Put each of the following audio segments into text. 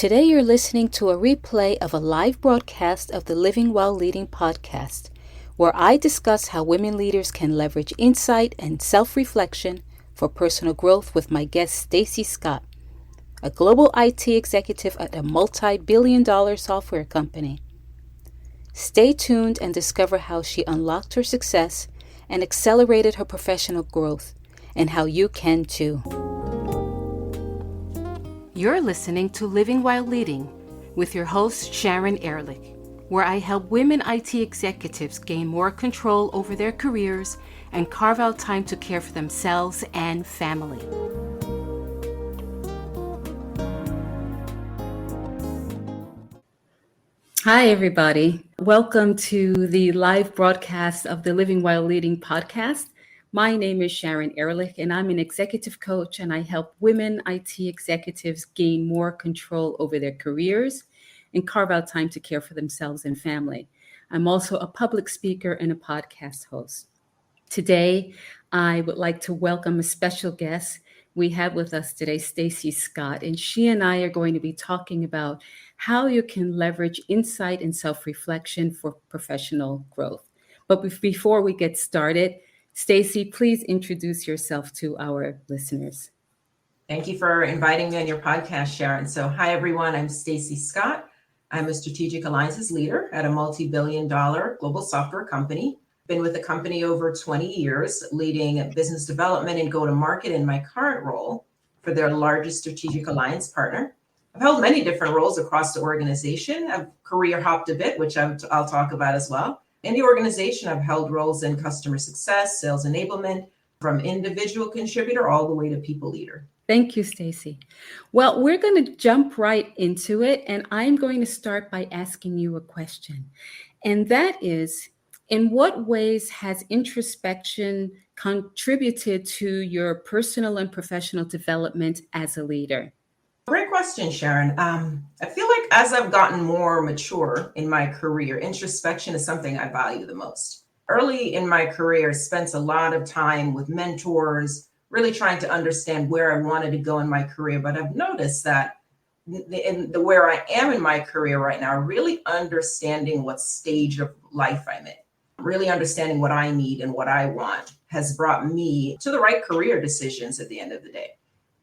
Today you're listening to a replay of a live broadcast of the Living While Leading podcast, where I discuss how women leaders can leverage insight and self-reflection for personal growth with my guest Stacy Scott, a global IT executive at a multi-billion-dollar software company. Stay tuned and discover how she unlocked her success and accelerated her professional growth, and how you can too. You're listening to Living While Leading with your host, Sharon, where I help women IT executives gain more control over their careers and carve out time to care for themselves and family. Hi, everybody. Welcome to the live broadcast of the Living While Leading podcast. My name is Sharon, and I'm an executive coach, and I help women IT executives gain more control over their careers and carve out time to care for themselves and family. I'm also a public speaker and a podcast host. Today, I would like to welcome a special guest. We have with us today Stacy Scott, and she and I are going to be talking about how you can leverage insight and self-reflection for professional growth. But before we get started, Stacy, please introduce yourself to our listeners. Thank you for inviting me on your podcast, Sharon. So, hi, everyone. I'm Stacy Scott. I'm a strategic alliances leader at a multi-billion-dollar global software company. Been with the company over 20 years, leading business development and go-to-market in my current role for their largest strategic alliance partner. I've held many different roles across the organization. I've career hopped a bit, which I'll talk about as well. In the organization, I've held roles in customer success, sales enablement, from individual contributor all the way to people leader. Thank you, Stacy. Well, we're going to jump right into it, and I'm going to start by asking you a question. And that is, in what ways has introspection contributed to your personal and professional development as a leader? Great question, Sharon. I feel like as I've gotten more mature in my career, introspection is something I value the most. Early in my career, I spent a lot of time with mentors, really trying to understand where I wanted to go in my career. But I've noticed that where I am in my career right now, really understanding what stage of life I'm in, really understanding what I need and what I want has brought me to the right career decisions at the end of the day.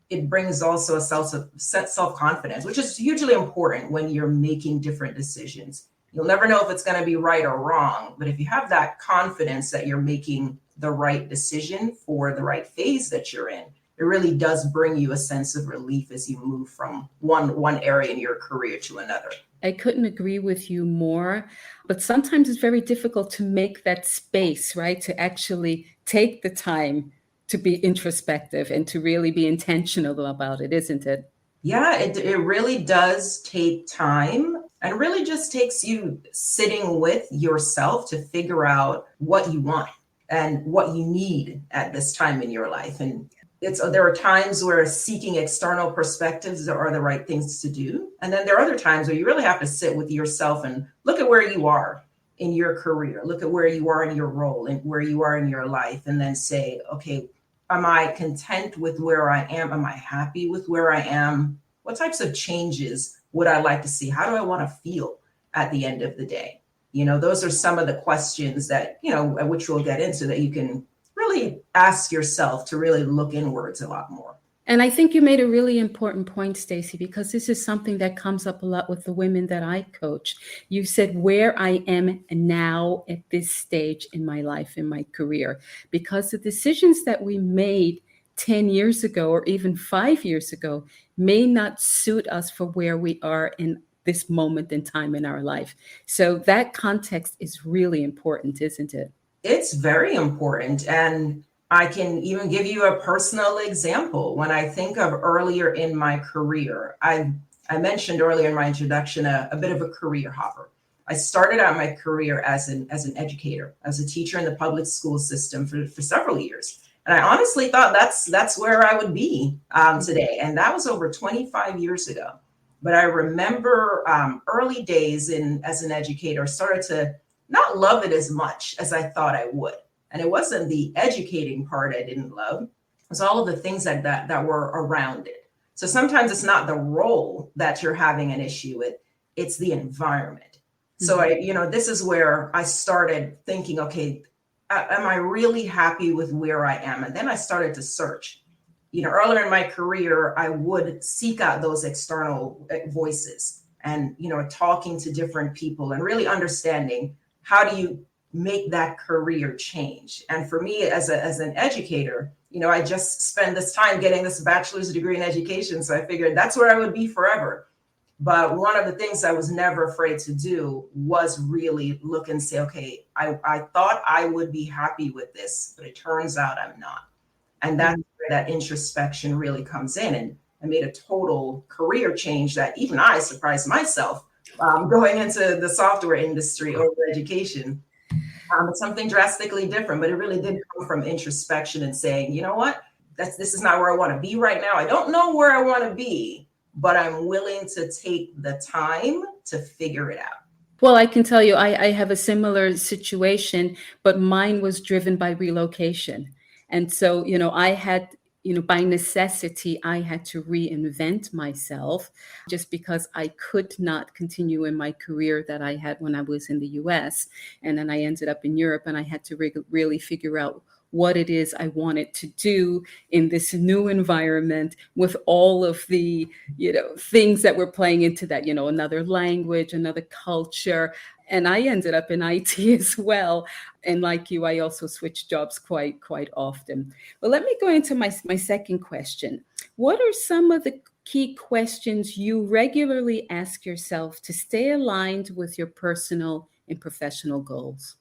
It brings also a self-confidence, which is hugely important when you're making different decisions. You'll never know if it's going to be right or wrong, but if you have that confidence that you're making the right decision for the right phase that you're in, it really does bring you a sense of relief as you move from one area in your career to another. I couldn't agree with you more, but sometimes it's very difficult to make that space, right? To actually take the time to be introspective and to really be intentional about it, isn't it? Yeah, it really does take time, and really just takes you sitting with yourself to figure out what you want and what you need at this time in your life. And there are times where seeking external perspectives are the right things to do. And then there are other times where you really have to sit with yourself and look at where you are in your career, look at where you are in your role and where you are in your life, and then say, okay, am I content with where I am? Am I happy with where I am? What types of changes would I like to see? How do I want to feel at the end of the day? Those are some of the questions that, which we'll get into, that you can really ask yourself to really look inwards a lot more. And I think you made a really important point, Stacy, because this is something that comes up a lot with the women that I coach. You said where I am now at this stage in my life, in my career, because the decisions that we made 10 years ago or even 5 years ago may not suit us for where we are in this moment in time in our life. So that context is really important, isn't it? It's very important. And I can even give you a personal example. When I think of earlier in my career, I mentioned earlier in my introduction a bit of a career hopper. I started out my career as an educator, as a teacher in the public school system for several years. And I honestly thought that's where I would be today. And that was over 25 years ago. But I remember early days as an educator, started to not love it as much as I thought I would. And it wasn't the educating part I didn't love. It was all of the things that were around it. So sometimes it's not the role that you're having an issue with, it's the environment. So this is where I started thinking, okay, am I really happy with where I am? And then I started to search. Earlier in my career, I would seek out those external voices and, talking to different people and really understanding how do you make that career change. And for me as an educator, I just spent this time getting this bachelor's degree in education. So I figured that's where I would be forever. But one of the things I was never afraid to do was really look and say, okay, I thought I would be happy with this, but it turns out I'm not. And that's where that introspection really comes in. And I made a total career change that even I surprised myself going into the software industry over education. It's something drastically different, but it really did come from introspection and saying, you know what, this is not where I want to be right now. I don't know where I want to be, but I'm willing to take the time to figure it out. Well, I can tell you, I have a similar situation, but mine was driven by relocation. And so, I had, by necessity, I had to reinvent myself just because I could not continue in my career that I had when I was in the US. And then I ended up in Europe and I had to really figure out what it is I wanted to do in this new environment with all of the, things that were playing into that, another language, another culture. And I ended up in IT as well. And like you, I also switched jobs quite often. But let me go into my second question. What are some of the key questions you regularly ask yourself to stay aligned with your personal and professional goals?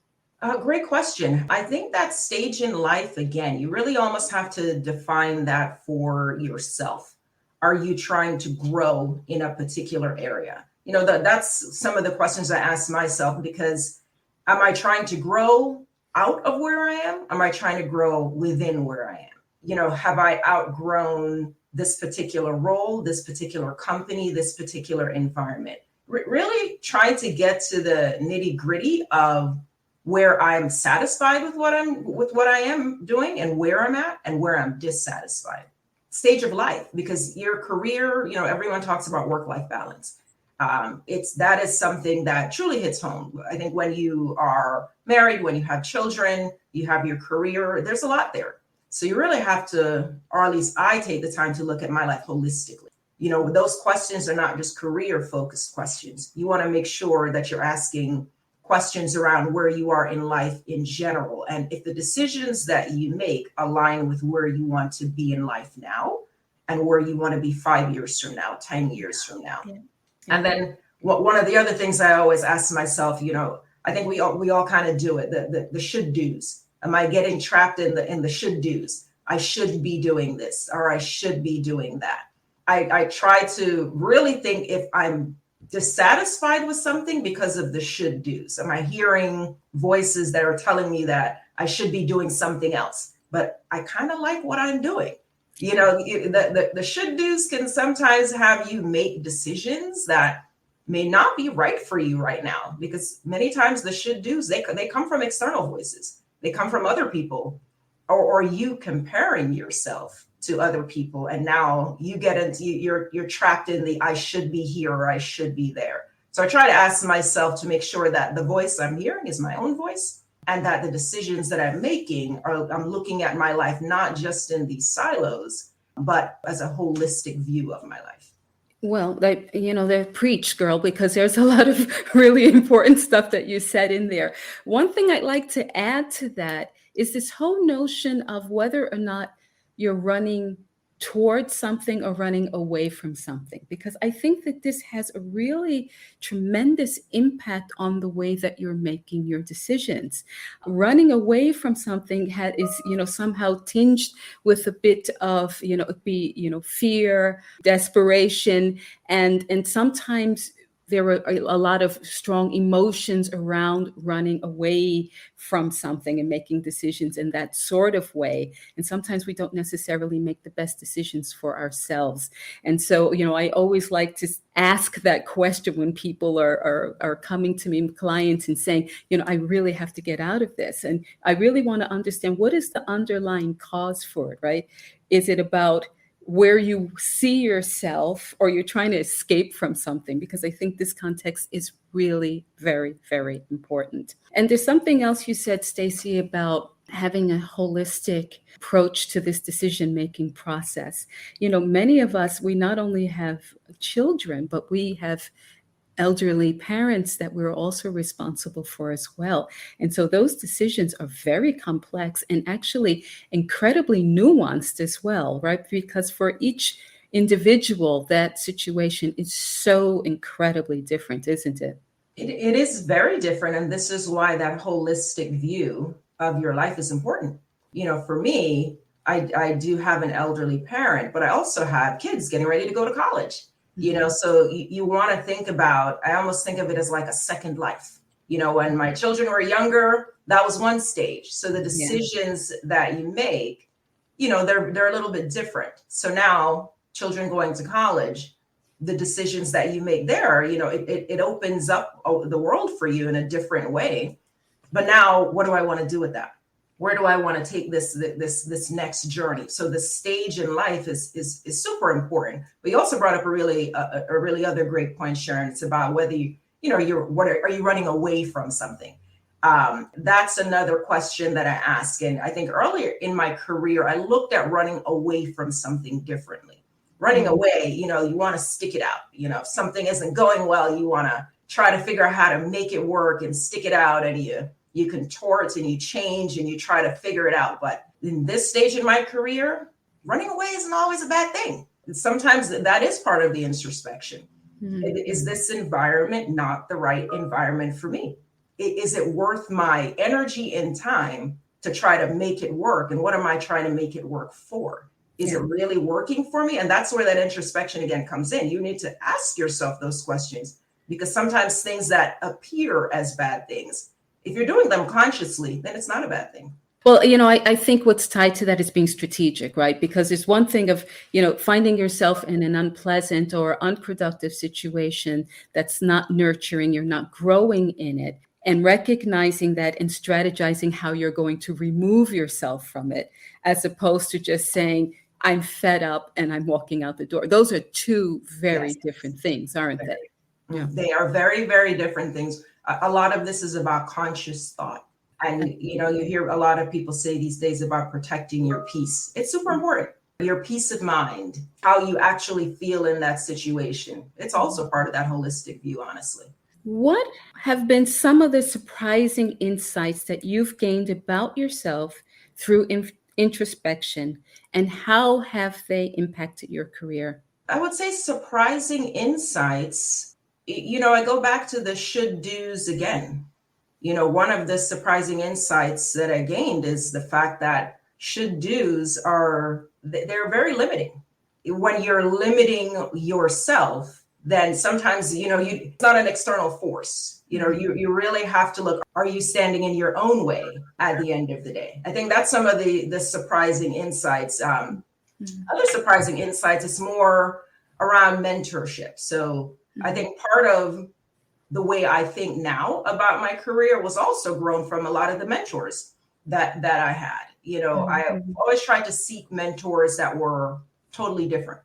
Great question. I think that stage in life, again, you really almost have to define that for yourself. Are you trying to grow in a particular area? That's some of the questions I ask myself, because am I trying to grow out of where I am? Am I trying to grow within where I am? Have I outgrown this particular role, this particular company, this particular environment? Really trying to get to the nitty gritty of where I'm satisfied with what I am doing and where I'm at and where I'm dissatisfied. Stage of life, because your career, everyone talks about work-life balance. That is something that truly hits home. I think when you are married, when you have children, you have your career, there's a lot there. So you really have to, or at least I take the time to look at my life holistically. Those questions are not just career focused questions. You want to make sure that you're asking questions around where you are in life in general. And if the decisions that you make align with where you want to be in life now and where you want to be 5 years from now, 10 years from now. Yeah. And then one of the other things I always ask myself, I think we all kind of do it, the should do's. Am I getting trapped in the should do's? I should be doing this, or I should be doing that. I try to really think if I'm dissatisfied with something because of the should do's. Am I hearing voices that are telling me that I should be doing something else, but I kind of like what I'm doing? The should do's can sometimes have you make decisions that may not be right for you right now, because many times the should do's, they come from external voices. They come from other people, or you comparing yourself to other people, and now you get into you're trapped in the I should be here or I should be there. So I try to ask myself to make sure that the voice I'm hearing is my own voice, and that the decisions that I'm making I'm looking at my life not just in these silos, but as a holistic view of my life. Well, they preach, girl, because there's a lot of really important stuff that you said in there. One thing I'd like to add to that is this whole notion of whether or not you're running towards something or running away from something, because I think that this has a really tremendous impact on the way that you're making your decisions. Running away from something is somehow tinged with a bit of fear, desperation, and sometimes there were a lot of strong emotions around running away from something and making decisions in that sort of way. And sometimes we don't necessarily make the best decisions for ourselves. And so, I always like to ask that question when people are coming to me, clients, and saying, I really have to get out of this. And I really want to understand, what is the underlying cause for it, right? Is it about where you see yourself, or you're trying to escape from something, because I think this context is really very, very important. And there's something else you said, Stacy, about having a holistic approach to this decision-making process. Many of us, we not only have children, but we have elderly parents that we're also responsible for as well. And so those decisions are very complex and actually incredibly nuanced as well, right? Because for each individual, that situation is so incredibly different, isn't it? It is very different. And this is why that holistic view of your life is important. For me, I do have an elderly parent, but I also have kids getting ready to go to college. So you want to think about, I almost think of it as like a second life. When my children were younger, that was one stage. So the decisions that you make, they're a little bit different. So now children going to college, the decisions that you make there, it opens up the world for you in a different way. But now what do I want to do with that? Where do I want to take this next journey? So the stage in life is super important. But you also brought up a really other great point, Sharon. It's about whether are you running away from something? That's another question that I ask. And I think earlier in my career, I looked at running away from something differently. Running away, you want to stick it out. If something isn't going well, you want to try to figure out how to make it work and stick it out, and you contort and you change and you try to figure it out. But in this stage in my career, running away isn't always a bad thing. Sometimes that is part of the introspection. Is this environment not the right environment for me? Is it worth my energy and time to try to make it work? And what am I trying to make it work for? Is it really working for me? And that's where that introspection again comes in. You need to ask yourself those questions, because sometimes things that appear as bad things, if you're doing them consciously, then it's not a bad thing. Well, I think what's tied to that is being strategic, right? Because there's one thing of, finding yourself in an unpleasant or unproductive situation that's not nurturing, you're not growing in it, and recognizing that and strategizing how you're going to remove yourself from it, as opposed to just saying, I'm fed up and I'm walking out the door. Those are two very different things, aren't they? Yeah. They are very, very different things. A lot of this is about conscious thought. And, you hear a lot of people say these days about protecting your peace. It's super important. Your peace of mind, how you actually feel in that situation. It's also part of that holistic view, honestly. What have been some of the surprising insights that you've gained about yourself through introspection, and how have they impacted your career? I would say surprising insights. I go back to the should do's again. One of the surprising insights that I gained is the fact that should do's they're very limiting. When you're limiting yourself, then sometimes, it's not an external force. You really have to look, are you standing in your own way at the end of the day? I think that's some of the surprising insights. Other surprising insights, it's more around mentorship. So I think part of the way I think now about my career was also grown from a lot of the mentors that I had. I always tried to seek mentors that were totally different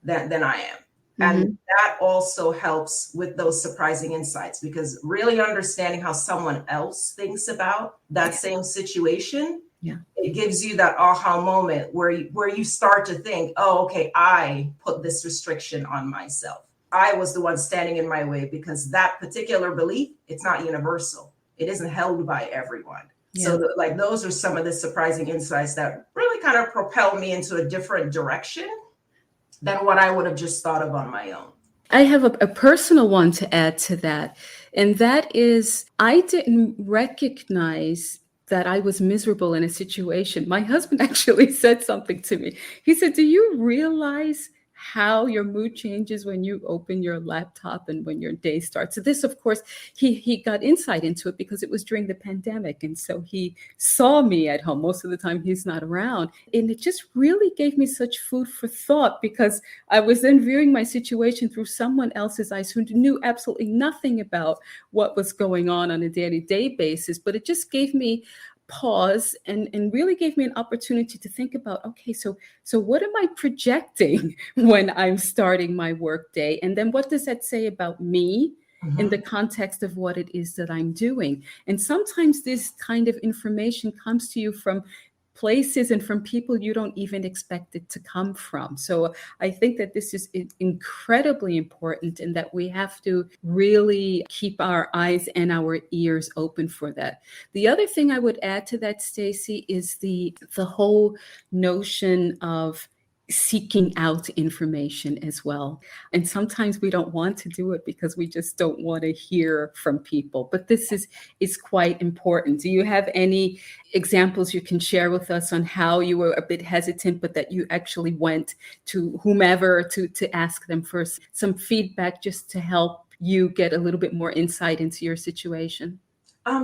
than I am. And that also helps with those surprising insights, because really understanding how someone else thinks about that same situation, it gives you that aha moment where you start to think, oh, okay, I put this restriction on myself. I was the one standing in my way, because that particular belief, it's not universal. It isn't held by everyone. So those are some of the surprising insights that really kind of propelled me into a different direction than what I would have just thought of on my own. I have a personal one to add to that. And that is, I didn't recognize that I was miserable in a situation. My husband actually said something to me. He said, do you realize how your mood changes when you open your laptop and when your day starts? So this, of course, he got insight into it because it was during the pandemic. And so he saw me at home. Most of the time he's not around. And it just really gave me such food for thought, because I was then viewing my situation through someone else's eyes who knew absolutely nothing about what was going on a day-to-day basis. But it just gave me pause and really gave me an opportunity to think about, okay, so what am I projecting when I'm starting my workday? And then what does that say about me in the context of what it is that I'm doing? And sometimes this kind of information comes to you from places and from people you don't even expect it to come from. So I think that this is incredibly important, and that we have to really keep our eyes and our ears open for that. The other thing I would add to that, Stacy, is the whole notion of seeking out information as well. And sometimes we don't want to do it because we just don't want to hear from people. But this is quite important. Do you have any examples you can share with us on how you were a bit hesitant, but that you actually went to whomever to ask them for some feedback, just to help you get a little bit more insight into your situation?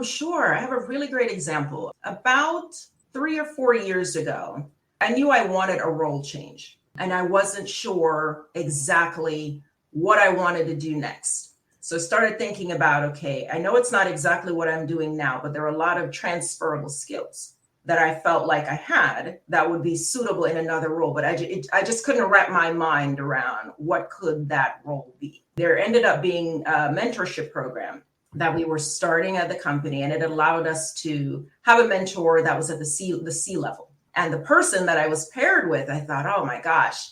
Sure. I have a really great example. About 3 or 4 years ago, I knew I wanted a role change, and I wasn't sure exactly what I wanted to do next. So I started thinking about, okay, I know it's not exactly what I'm doing now, but there are a lot of transferable skills that I felt like I had that would be suitable in another role. But I just couldn't wrap my mind around what could that role be. There ended up being a mentorship program that we were starting at the company, and it allowed us to have a mentor that was at the C level. And the person that I was paired with, I thought, oh my gosh,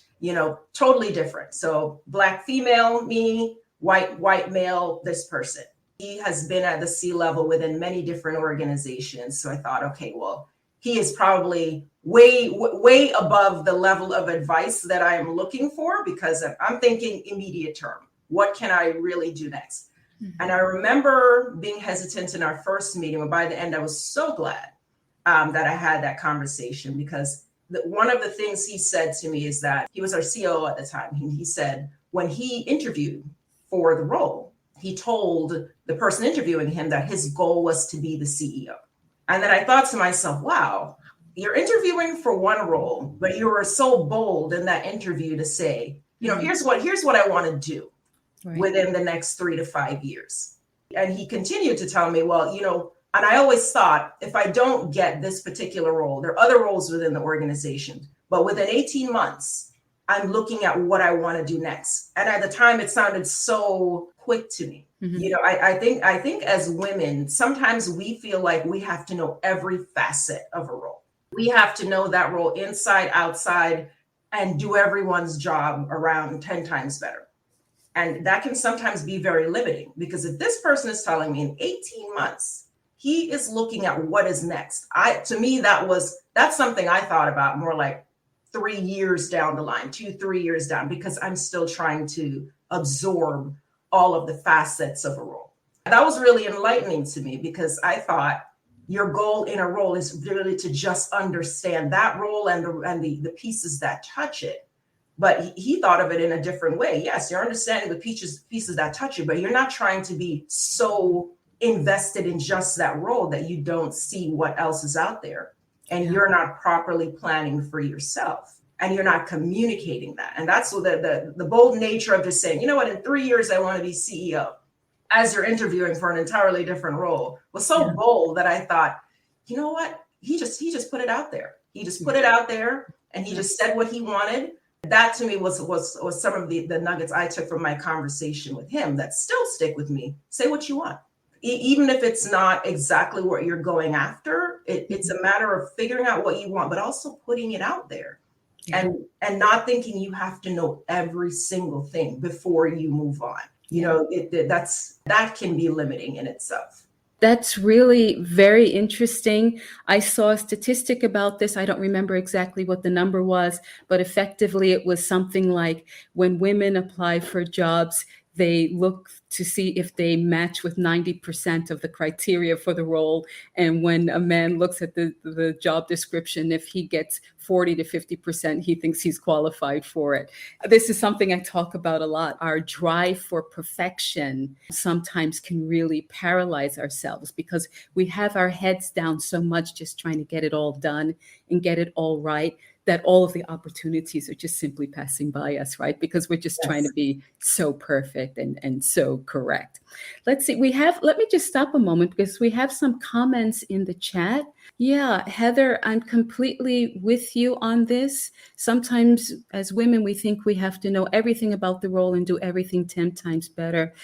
totally different. So Black female, me, white male, this person. He has been at the C level within many different organizations. So I thought, okay, well, he is probably way above the level of advice that I am looking for, because I'm thinking immediate term. What can I really do next? Mm-hmm. And I remember being hesitant in our first meeting, but by the end, I was so glad that I had that conversation, because one of the things he said to me is that he was our COO at the time. He said when he interviewed for the role, he told the person interviewing him that his goal was to be the CEO. And then I thought to myself, wow, you're interviewing for one role, but you were so bold in that interview to say, here's what I want to do within the next 3 to 5 years. And he continued to tell me, well, and I always thought, if I don't get this particular role, there are other roles within the organization, but within 18 months, I'm looking at what I want to do next. And at the time, it sounded so quick to me. Mm-hmm. I think as women, sometimes we feel like we have to know every facet of a role. We have to know that role inside, outside, and do everyone's job around 10 times better. And that can sometimes be very limiting, because if this person is telling me in 18 months, he is looking at what is next. To me, that's something I thought about more like 3 years down the line, 2-3 years down, because I'm still trying to absorb all of the facets of a role. That was really enlightening to me, because I thought your goal in a role is really to just understand that role and the pieces that touch it. But he thought of it in a different way. Yes, you're understanding the pieces that touch you, but you're not trying to be so invested in just that role that you don't see what else is out there, and you're not properly planning for yourself, and you're not communicating that. And that's the bold nature of just saying, what, in 3 years I want to be CEO, as you're interviewing for an entirely different role, was so bold that I thought, what, he just put it out there. He just put it out there, and he just said what he wanted. That to me was some of the nuggets I took from my conversation with him that still stick with me. Say what you want. Even if it's not exactly what you're going after, it's a matter of figuring out what you want, but also putting it out there, and not thinking you have to know every single thing before you move on. That can be limiting in itself. That's really very interesting. I saw a statistic about this. I don't remember exactly what the number was, but effectively it was something like when women apply for jobs, they look to see if they match with 90% of the criteria for the role. And when a man looks at the job description, if he gets 40 to 50%, he thinks he's qualified for it. This is something I talk about a lot. Our drive for perfection sometimes can really paralyze ourselves, because we have our heads down so much just trying to get it all done and get it all right, that all of the opportunities are just simply passing by us, right? Because we're just trying to Yes. be so perfect and so correct. Let's see, let me just stop a moment because we have some comments in the chat. Yeah, Heather, I'm completely with you on this. Sometimes as women, we think we have to know everything about the role and do everything 10 times better.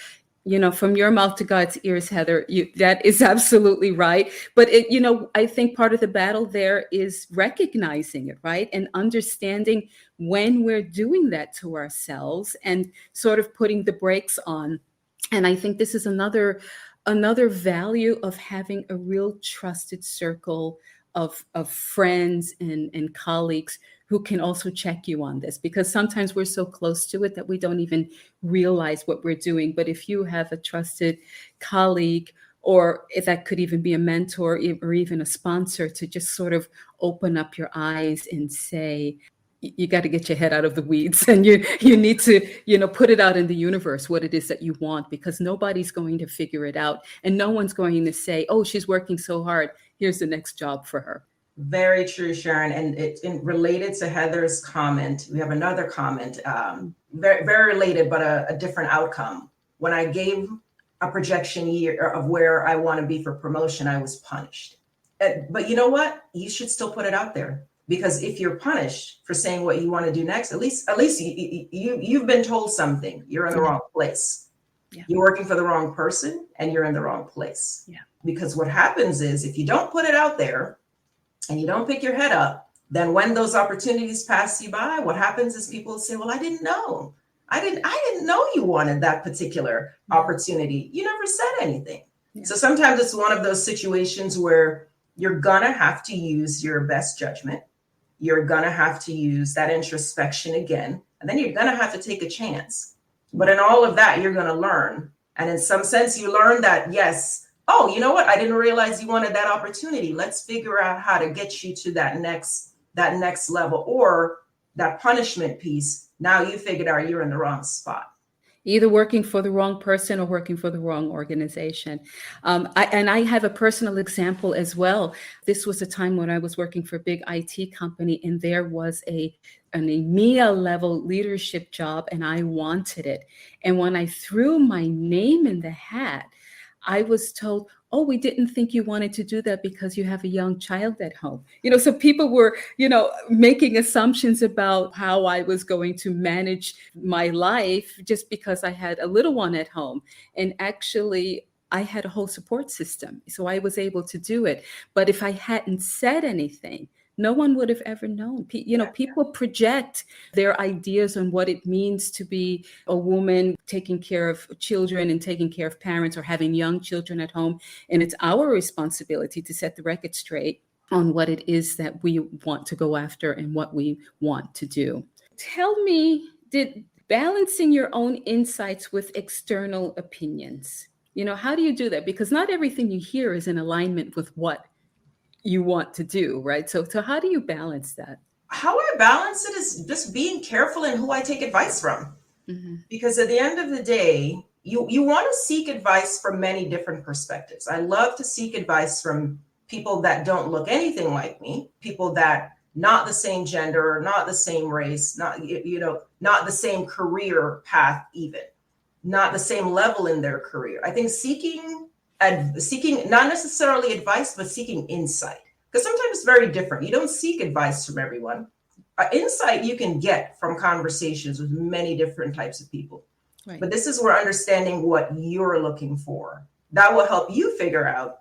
From your mouth to God's ears, Heather, that is absolutely right. But I think part of the battle there is recognizing it, right? And understanding when we're doing that to ourselves and sort of putting the brakes on. And I think this is another value of having a real trusted circle of friends and colleagues who can also check you on this, because sometimes we're so close to it that we don't even realize what we're doing. But if you have a trusted colleague, or if that could even be a mentor or even a sponsor, to just sort of open up your eyes and say, you got to get your head out of the weeds, and you need to put it out in the universe what it is that you want, because nobody's going to figure it out, and no one's going to say, oh, she's working so hard, here's the next job for her. Very true, Sharon. And related to Heather's comment, we have another comment, very, very related, but a different outcome. When I gave a projection year of where I want to be for promotion, I was punished. But you know what? You should still put it out there, because if you're punished for saying what you want to do next, at least you've been told something. You're in the wrong place. Yeah. You're working for the wrong person, and you're in the wrong place. Yeah. Because what happens is, if you don't put it out there and you don't pick your head up, then when those opportunities pass you by, what happens is people say, well, I didn't know. I didn't know you wanted that particular opportunity. You never said anything. Yeah. So sometimes it's one of those situations where you're gonna have to use your best judgment. You're gonna have to use that introspection again, and then you're gonna have to take a chance. But in all of that, you're gonna learn. And in some sense, you learn that, yes, oh, you know what? I didn't realize you wanted that opportunity. Let's figure out how to get you to that next level, or that punishment piece. Now you figured out you're in the wrong spot. Either working for the wrong person or working for the wrong organization. I have a personal example as well. This was a time when I was working for a big IT company, and there was an EMEA level leadership job, and I wanted it. And when I threw my name in the hat, I was told, oh, we didn't think you wanted to do that because you have a young child at home. So people were, making assumptions about how I was going to manage my life just because I had a little one at home. And actually, I had a whole support system, so I was able to do it. But if I hadn't said anything, no one would have ever known. People project their ideas on what it means to be a woman taking care of children and taking care of parents, or having young children at home. And it's our responsibility to set the record straight on what it is that we want to go after and what we want to do. Tell me, did balancing your own insights with external opinions, how do you do that? Because not everything you hear is in alignment with what you want to do, right? So how do you balance that? How I balance it is just being careful in who I take advice from. Mm-hmm. Because at the end of the day, you want to seek advice from many different perspectives. I love to seek advice from people that don't look anything like me, people that not the same gender, not the same race, not the same career path, even not the same level in their career. I think seeking not necessarily advice, but seeking insight, because sometimes it's very different. You don't seek advice from everyone. Insight you can get from conversations with many different types of people. Right. But this is where understanding what you're looking for, that will help you figure out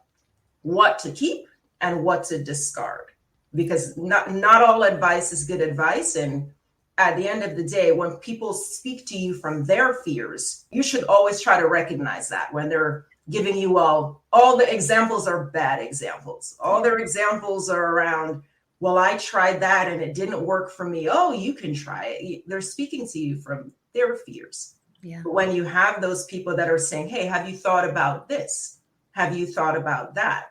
what to keep and what to discard, because not all advice is good advice. And at the end of the day, when people speak to you from their fears, you should always try to recognize that when they're giving you all the examples are bad examples. All their examples are around, well, I tried that and it didn't work for me. Oh, you can try it. They're speaking to you from their fears. Yeah. But when you have those people that are saying, hey, have you thought about this? Have you thought about that?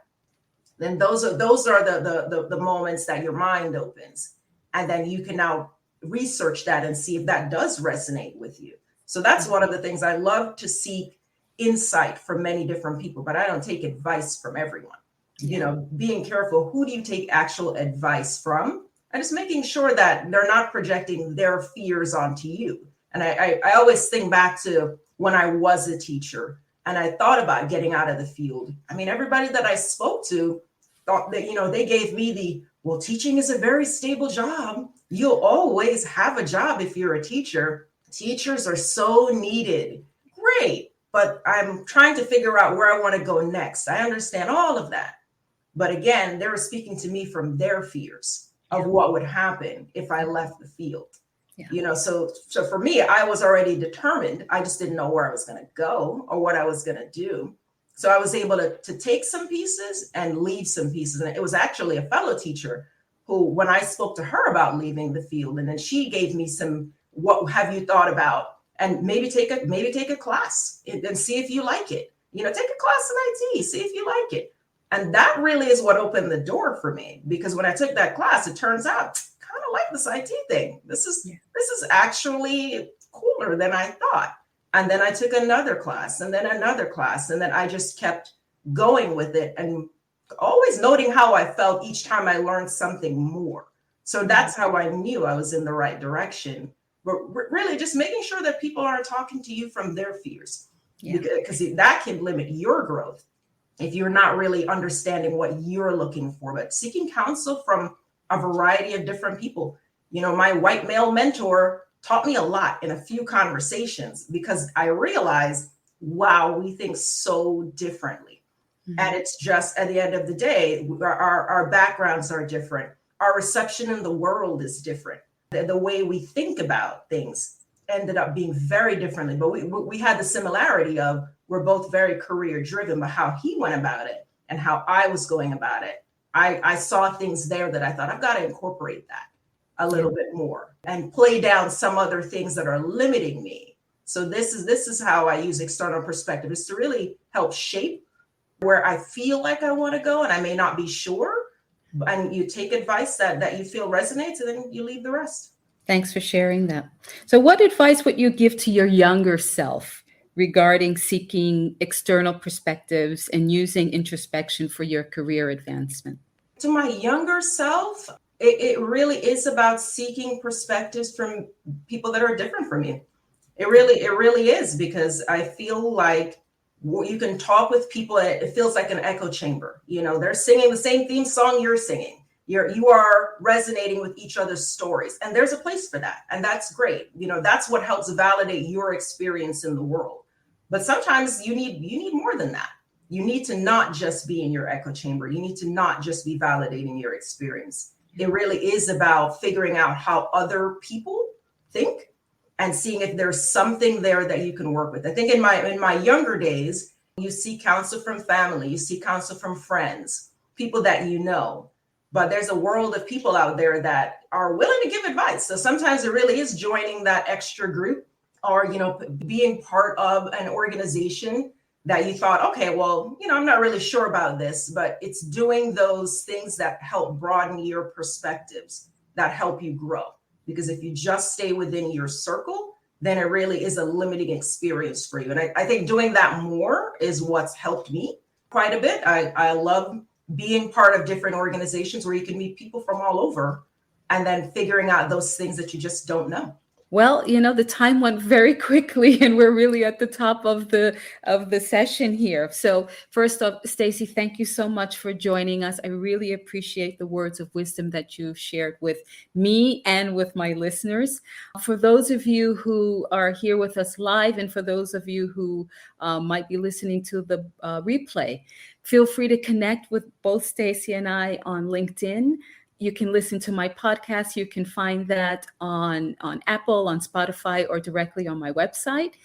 Then those are the moments that your mind opens. And then you can now research that and see if that does resonate with you. So that's one of the things I love to seek insight from many different people, but I don't take advice from everyone. Yeah. Being careful, who do you take actual advice from and just making sure that they're not projecting their fears onto you. And I always think back to when I was a teacher and I thought about getting out of the field. I mean, everybody that I spoke to thought that, they gave me well, teaching is a very stable job. You'll always have a job if you're a teacher. Teachers are so needed. Great. But I'm trying to figure out where I want to go next. I understand all of that. But again, they were speaking to me from their fears of what would happen if I left the field. Yeah. So for me, I was already determined. I just didn't know where I was going to go or what I was going to do. So I was able to take some pieces and leave some pieces. And it was actually a fellow teacher who, when I spoke to her about leaving the field, and then she gave me some, what have you thought about? And maybe take a class and see if you like it. Take a class in IT, see if you like it. And that really is what opened the door for me, because when I took that class, it turns out I kind of like this IT thing. This is actually cooler than I thought. And then I took another class and then another class. And then I just kept going with it and always noting how I felt each time I learned something more. So that's how I knew I was in the right direction. But really just making sure that people aren't talking to you from their fears, because that can limit your growth if you're not really understanding what you're looking for. But seeking counsel from a variety of different people. My white male mentor taught me a lot in a few conversations, because I realized, wow, we think so differently. Mm-hmm. And it's just, at the end of the day, our backgrounds are different. Our reception in the world is different. The way we think about things ended up being very differently. But we had the similarity of, we're both very career driven, but how he went about it and how I was going about it, I saw things there that I thought, I've got to incorporate that a little bit more and play down some other things that are limiting me. So this is how I use external perspective, is to really help shape where I feel like I want to go, and I may not be sure. And you take advice that you feel resonates, and then you leave the rest. Thanks for sharing that. So what advice would you give to your younger self regarding seeking external perspectives and using introspection for your career advancement? To my younger self, it really is about seeking perspectives from people that are different from you. It really is, because I feel like you can talk with people, it feels like an echo chamber. They're singing the same theme song you're singing. You are resonating with each other's stories, and there's a place for that. And that's great. That's what helps validate your experience in the world. But sometimes you need more than that. You need to not just be in your echo chamber. You need to not just be validating your experience. It really is about figuring out how other people think and seeing if there's something there that you can work with. I think in my younger days, you seek counsel from family, you seek counsel from friends, people that you know. But there's a world of people out there that are willing to give advice. So sometimes it really is joining that extra group, or being part of an organization that you thought, okay, well, I'm not really sure about this, but it's doing those things that help broaden your perspectives, that help you grow. Because if you just stay within your circle, then it really is a limiting experience for you. And I think doing that more is what's helped me quite a bit. I love being part of different organizations where you can meet people from all over, and then figuring out those things that you just don't know. Well, the time went very quickly, and we're really at the top of the session here. So first off, Stacy, thank you so much for joining us. I really appreciate the words of wisdom that you've shared with me and with my listeners. For those of you who are here with us live, and for those of you who might be listening to the replay, feel free to connect with both Stacy and I on LinkedIn. You can listen to my podcast. You can find that on Apple, on Spotify, or directly on my website.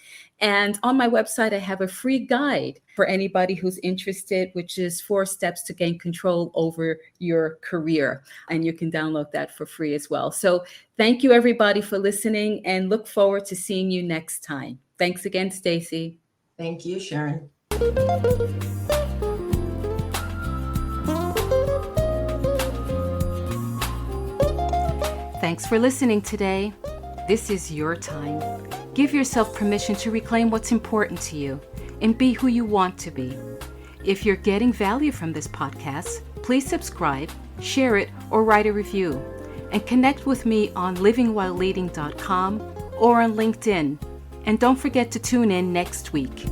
And on my website, I have a free guide for anybody who's interested, which is 4 steps to gain control over your career. And you can download that for free as well. So thank you, everybody, for listening, and look forward to seeing you next time. Thanks again, Stacy. Thank you, Sharon. Thanks for listening today. This is your time. Give yourself permission to reclaim what's important to you and be who you want to be. If you're getting value from this podcast, please subscribe, share it, or write a review. and connect with me on livingwhileleading.com or on LinkedIn. And don't forget to tune in next week.